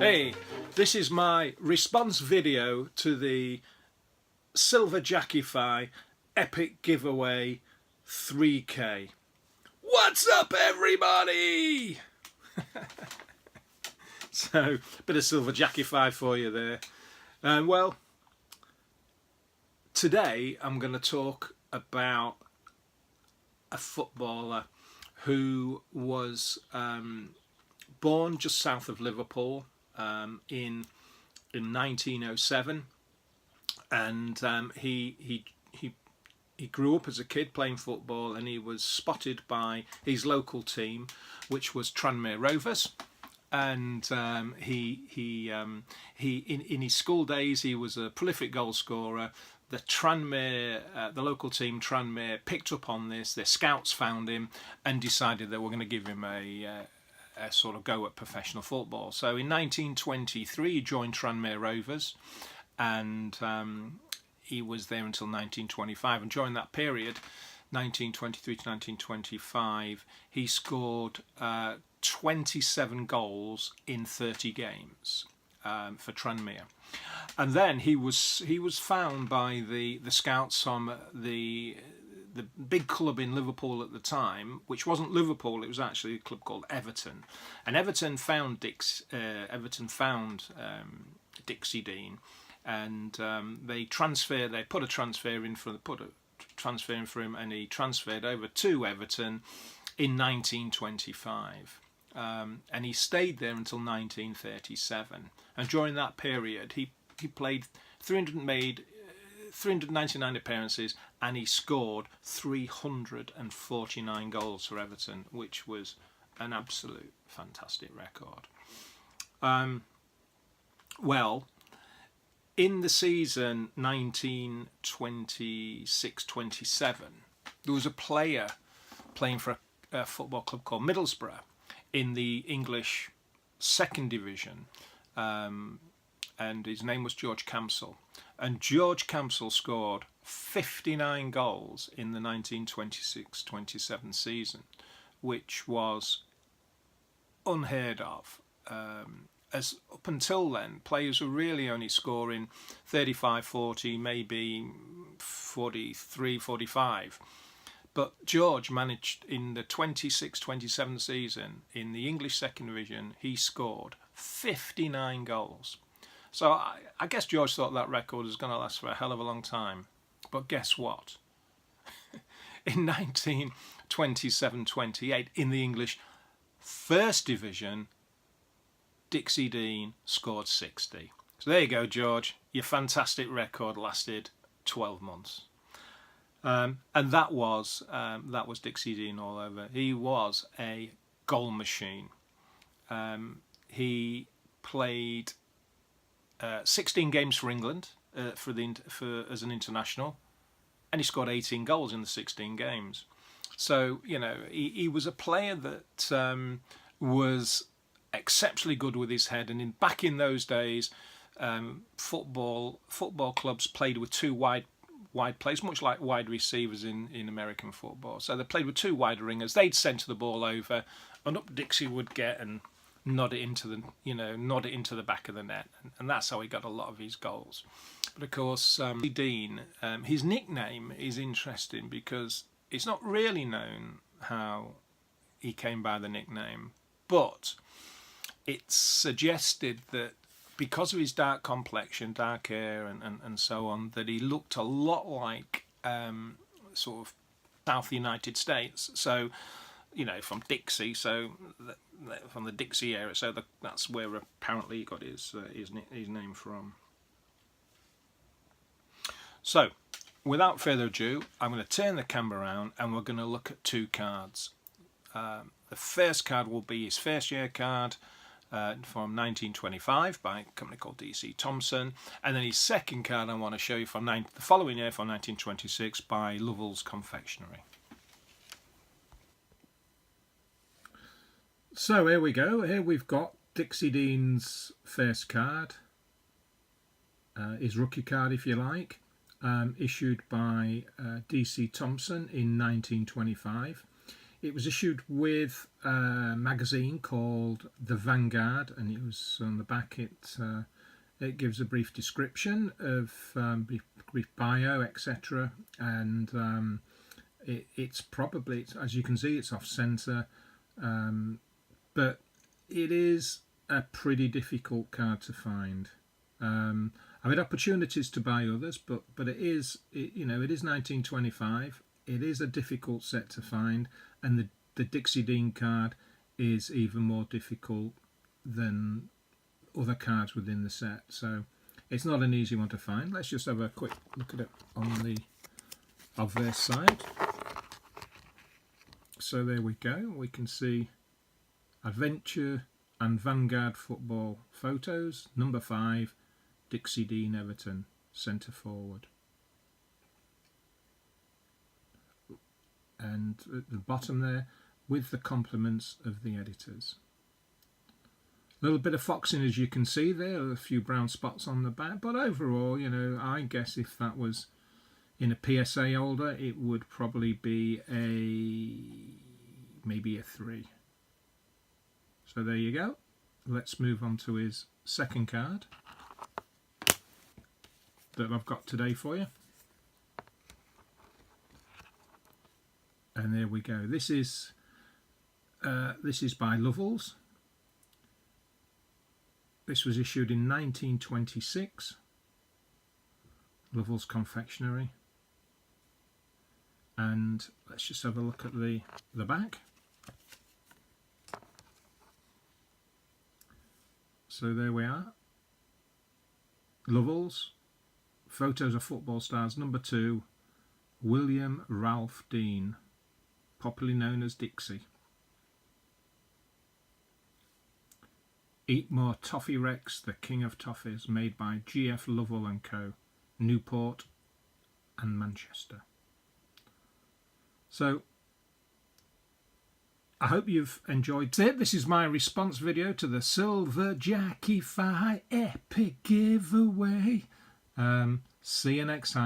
Hey, this is my response video to the Silver Jackify Epic Giveaway 3K. What's up, everybody? So, bit of Silver Jackify for you there. Well, today I'm going to talk about a footballer who was born just south of Liverpool in 1907, and he grew up as a kid playing football, and he was spotted by his local team, which was Tranmere Rovers. And in his school days he was a prolific goal scorer. The local team Tranmere picked up on this. Their scouts found him and decided they were going to give him a sort of go at professional football. So in 1923 he joined Tranmere Rovers, and he was there until 1925. And during that period, 1923 to 1925, he scored 27 goals in 30 games for Tranmere. And then he was found by the scouts from the big club in Liverpool at the time, which wasn't Liverpool, it was actually a club called Everton. And Everton found Dixie Dean, and they put a transfer in for him, and he transferred over to Everton in 1925. And he stayed there until 1937. And during that period, he played 399 appearances, and he scored 349 goals for Everton, which was an absolute fantastic record. Well, in the season 1926-27, there was a player playing for a football club called Middlesbrough in the English second division, and his name was George Campsell. And George Campsell scored 59 goals in the 1926-27 season, which was unheard of. As up until then, players were really only scoring 35, 40, maybe 43, 45. But George managed, in the 26-27 season, in the English second division, he scored 59 goals. So I guess George thought that record was going to last for a hell of a long time. But guess what? In 1927-28, in the English first division, Dixie Dean scored 60. So there you go, George. Your fantastic record lasted 12 months. And that was Dixie Dean all over. He was a goal machine. He played 16 games for England as an international, and he scored 18 goals in the 16 games. So, you know, he was a player that was exceptionally good with his head. And back in those days, football clubs played with two wide players, much like wide receivers in American football. So they played with two wide ringers. They'd centre the ball over, and up Dixie would get and nod it into the back of the net, and that's how he got a lot of his goals. But of course, Dean, his nickname is interesting because it's not really known how he came by the nickname, but it's suggested that because of his dark complexion, dark hair, and so on, that he looked a lot like sort of South United States. So, you know, from Dixie, so from the Dixie area. So that's where apparently he got his name from. So, without further ado, I'm going to turn the camera around, and we're going to look at two cards. The first card will be his first year card, from 1925 by a company called DC Thomson, and then his second card I want to show you from the following year, from 1926, by Lovell's Confectionery. So here we go. Here we've got Dixie Dean's first card, his rookie card if you like, issued by DC Thomson in 1925. it was issued with a magazine called The Vanguard, and it was on the back. It gives a brief description of brief bio, etc. And it's probably, as you can see, it's off centre, but it is a pretty difficult card to find. I've had opportunities to buy others, but it is 1925. It is a difficult set to find, and the Dixie Dean card is even more difficult than other cards within the set. So it's not an easy one to find. Let's just have a quick look at it on the obverse side. So there we go. We can see Adventure and Vanguard football photos. Number 5, Dixie Dean, Everton, centre forward. And at the bottom there, with the compliments of the editors. A little bit of foxing, as you can see there, a few brown spots on the back, but overall, I guess if that was in a PSA holder, it would probably be maybe a 3. So there you go. Let's move on to his second card that I've got today for you. And there we go. This is by Lovells. This was issued in 1926. Lovells Confectionery. And let's just have a look at the back. So there we are. Lovells. Photos of football stars. Number 2, William Ralph Dean, popularly known as Dixie. Eat More Toffee Rex, the King of Toffees, made by G.F. Lovell & Co., Newport and Manchester. So, I hope you've enjoyed it. This is my response video to the Silver Jackify Epic Giveaway. See you next time.